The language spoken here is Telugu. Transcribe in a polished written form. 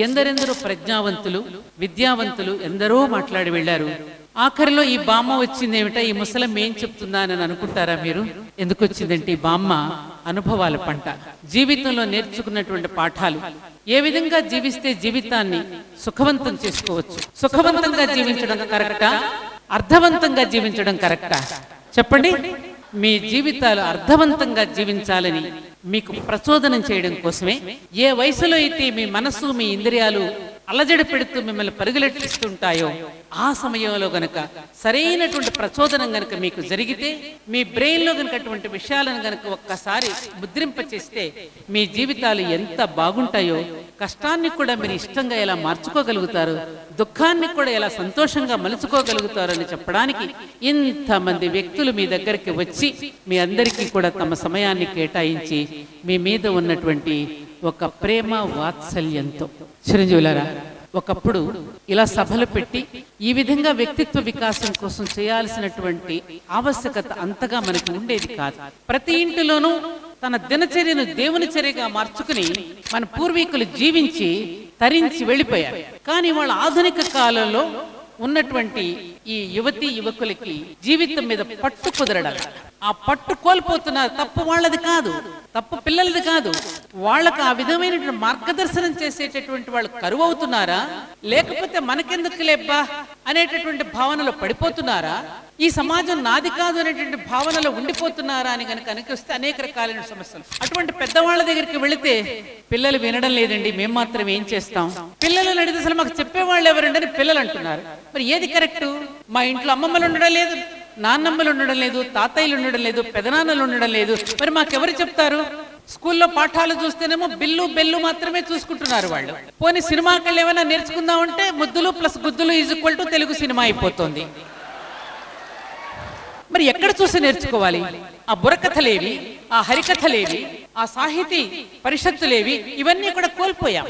ఎందరెందరో ప్రజ్ఞావంతులు విద్యావంతులు ఎందరో మాట్లాడి వెళ్ళారు. ఆఖరిలో ఈ బామ్మ వచ్చిందేమిటా, ఈ ముసలం ఏం చెప్తుందా అని అనుకుంటారా మీరు? ఎందుకు వచ్చిందంటే ఈ బామ్మ అనుభవాల పంట, జీవితంలో నేర్చుకున్నటువంటి పాఠాలు. ఏ విధంగా జీవిస్తే జీవితాన్ని సుఖవంతం చేసుకోవచ్చు, సుఖవంతంగా జీవించడం కరెక్టా, అర్థవంతంగా జీవించడం కరెక్టా? చెప్పండి. మీ జీవితాలు అర్థవంతంగా జీవించాలని మీకు ప్రచోదనం చేయడం కోసమే, ఏ వయసులో అయితే మీ మనసు మీ ఇంద్రియాలు అలజడి పెడుతూ మిమ్మల్ని పరుగులెట్టిస్తుంటాయో ఆ సమయంలో గనక సరైనటువంటి ప్రచోదనం గనక మీకు జరిగితే, మీ బ్రెయిన్లో గనక అటువంటి విషయాలను గనక ఒక్కసారి ముద్రింపచేస్తే మీ జీవితాలు ఎంత బాగుంటాయో, కష్టాన్ని కూడా మీరు ఇష్టంగా ఎలా మార్చుకోగలుగుతారు, దుఃఖాన్ని కూడా ఎలా సంతోషంగా మలుచుకోగలుగుతారు అని చెప్పడానికి ఇంతమంది వ్యక్తులు మీ దగ్గరికి వచ్చి మీ అందరికీ కూడా తమ సమయాన్ని కేటాయించి మీ మీద ఉన్నటువంటి ఒక ప్రేమ వాత్సల్యంతో. చిరంజీవులారా, ఒకప్పుడు ఇలా సభలు పెట్టి ఈ విధంగా వ్యక్తిత్వ వికాసం కోసం చేయాల్సినటువంటి ఆవశ్యకత అంతగా మనకు ఉండేది కాదు. ప్రతి ఇంటిలోనూ తన దినచర్యను దేవుని చర్యగా మార్చుకుని మన పూర్వీకులు జీవించి తరించి వెళ్ళిపోయారు. కానీ వాళ్ళ ఆధునిక కాలంలో ఉన్నటువంటి ఈ యువతి యువకులకి జీవితం మీద పట్టు కుదరడం, ఆ పట్టు కోల్పోతున్నారు. తప్పు వాళ్ళది కాదు, తప్పు పిల్లలది కాదు. వాళ్ళకు ఆ విధమైనటువంటి మార్గదర్శనం చేసేటటువంటి వాళ్ళు కరువు అవుతున్నారా, లేకపోతే మనకెందుకు లేబ్బా అనేటటువంటి భావనలో పడిపోతున్నారా, ఈ సమాజం నాది కాదు అనేటువంటి భావనలో ఉండిపోతున్నారా అని కనుక అనిపిస్తే అనేక రకాలైన సమస్యలు. అటువంటి పెద్దవాళ్ళ దగ్గరికి వెళితే పిల్లలు వినడం లేదండి, మేము మాత్రం ఏం చేస్తాం, పిల్లలు అడిగితే అసలు మాకు చెప్పేవాళ్ళు ఎవరండి అని పిల్లలు అంటున్నారు. మరి ఏది కరెక్టు? మా ఇంట్లో అమ్మమ్మలు ఉండడం లేదు, నాన్నమ్మలు ఉండడం లేదు, తాతయ్యలు ఉండడం లేదు, పెదనాన్నలు ఉండడం లేదు, మరి మాకెవరు చెప్తారు? స్కూల్లో పాఠాలు చూస్తేనేమో బిల్లు బెల్లు మాత్రమే చూసుకుంటున్నారు వాళ్ళు. పోనీ సినిమాకి ఏమైనా నేర్చుకుందామంటే ముద్దులు ప్లస్ గుద్దులు is equal to Telugu cinema అయిపోతుంది. మరి ఎక్కడ చూసి నేర్చుకోవాలి? ఆ బుర్రకథలేవి, ఆ హరికథలేవి, ఆ సాహితీ పరిషత్తులేవి, ఇవన్నీ కూడా కోల్పోయాం.